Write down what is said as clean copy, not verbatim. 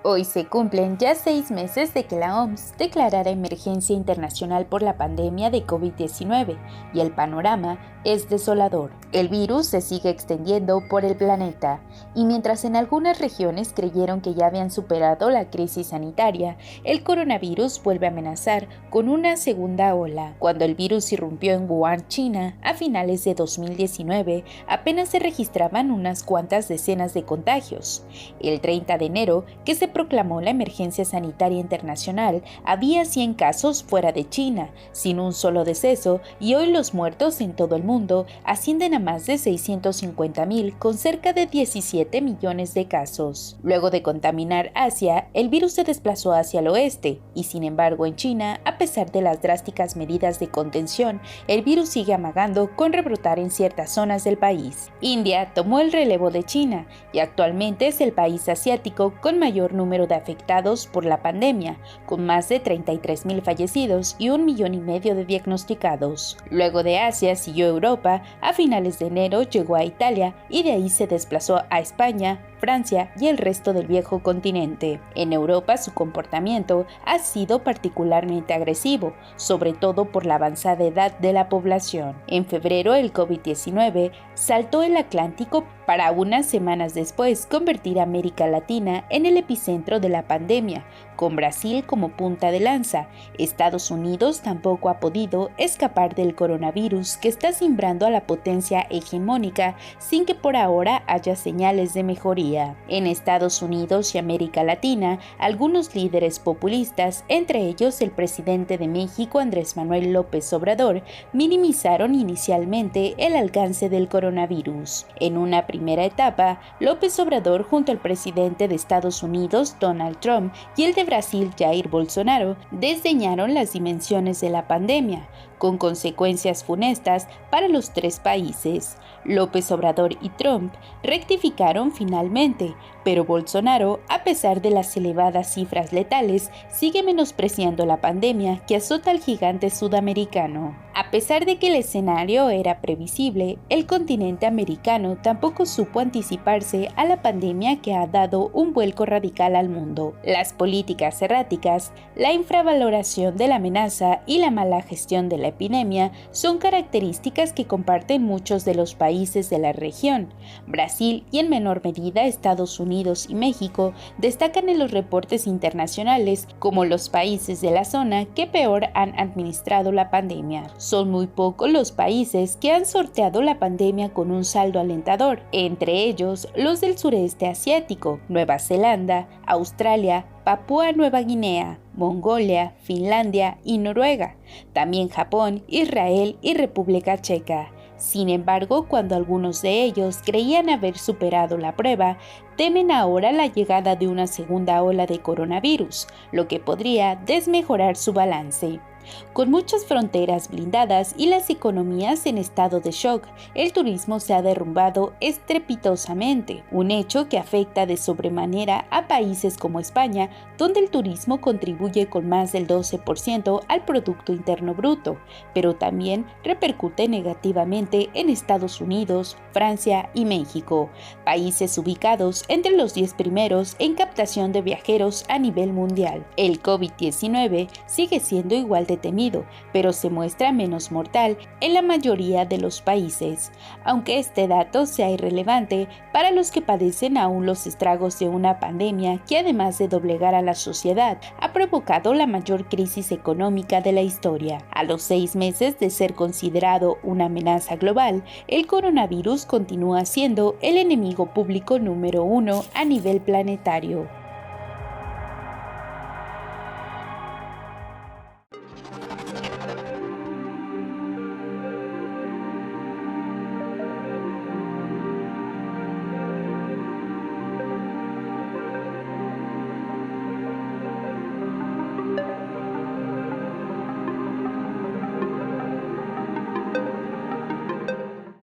Hoy se cumplen ya 6 meses de que la OMS declarara emergencia internacional por la pandemia de COVID-19 y el panorama es desolador. El virus se sigue extendiendo por el planeta y mientras en algunas regiones creyeron que ya habían superado la crisis sanitaria, el coronavirus vuelve a amenazar con una segunda ola. Cuando el virus irrumpió en Wuhan, China, a finales de 2019, apenas se registraban unas cuantas decenas de contagios. El 30 de enero, que se proclamó la emergencia sanitaria internacional, había 100 casos fuera de China, sin un solo deceso, y hoy los muertos en todo el mundo ascienden a más de 650,000 con cerca de 17 millones de casos. Luego de contaminar Asia, el virus se desplazó hacia el oeste, y sin embargo en China, a pesar de las drásticas medidas de contención, el virus sigue amagando con rebrotar en ciertas zonas del país. India tomó el relevo de China, y actualmente es el país asiático con mayor número de afectados por la pandemia, con más de 33,000 fallecidos y 1,5 millones de diagnosticados. Luego de Asia siguió Europa, a finales de enero llegó a Italia y de ahí se desplazó a España, Francia y el resto del viejo continente. En Europa su comportamiento ha sido particularmente agresivo, sobre todo por la avanzada edad de la población. En febrero el COVID-19 saltó el Atlántico para unas semanas después convertir a América Latina en el epicentro de la pandemia, con Brasil como punta de lanza. Estados Unidos tampoco ha podido escapar del coronavirus que está cimbrando a la potencia hegemónica sin que por ahora haya señales de mejoría. En Estados Unidos y América Latina, algunos líderes populistas, entre ellos el presidente de México Andrés Manuel López Obrador, minimizaron inicialmente el alcance del coronavirus. En una primera etapa, López Obrador junto al presidente de Estados Unidos Donald Trump y el de Brasil Jair Bolsonaro desdeñaron las dimensiones de la pandemia, con consecuencias funestas para los tres países. López Obrador y Trump rectificaron finalmente, pero Bolsonaro, a pesar de las elevadas cifras letales, sigue menospreciando la pandemia que azota al gigante sudamericano. A pesar de que el escenario era previsible, el continente americano tampoco supo anticiparse a la pandemia que ha dado un vuelco radical al mundo. Las políticas erráticas, la infravaloración de la amenaza y la mala gestión de la epidemia son características que comparten muchos de los países de la región. Brasil y en menor medida Estados Unidos y México destacan en los reportes internacionales como los países de la zona que peor han administrado la pandemia. Son muy pocos los países que han sorteado la pandemia con un saldo alentador, entre ellos los del sureste asiático, Nueva Zelanda, Australia, Papúa Nueva Guinea, Mongolia, Finlandia y Noruega, también Japón, Israel y República Checa. Sin embargo, cuando algunos de ellos creían haber superado la prueba, temen ahora la llegada de una segunda ola de coronavirus, lo que podría desmejorar su balance. Con muchas fronteras blindadas y las economías en estado de shock, el turismo se ha derrumbado estrepitosamente, un hecho que afecta de sobremanera a países como España, donde el turismo contribuye con más del 12% al Producto Interno Bruto, pero también repercute negativamente en Estados Unidos, Francia y México, países ubicados entre los 10 primeros en captación de viajeros a nivel mundial. El COVID-19 sigue siendo igual de temido, pero se muestra menos mortal en la mayoría de los países, aunque este dato sea irrelevante para los que padecen aún los estragos de una pandemia que además de doblegar a la sociedad, ha provocado la mayor crisis económica de la historia. A los 6 meses de ser considerado una amenaza global, el coronavirus continúa siendo el enemigo público número 1 a nivel planetario.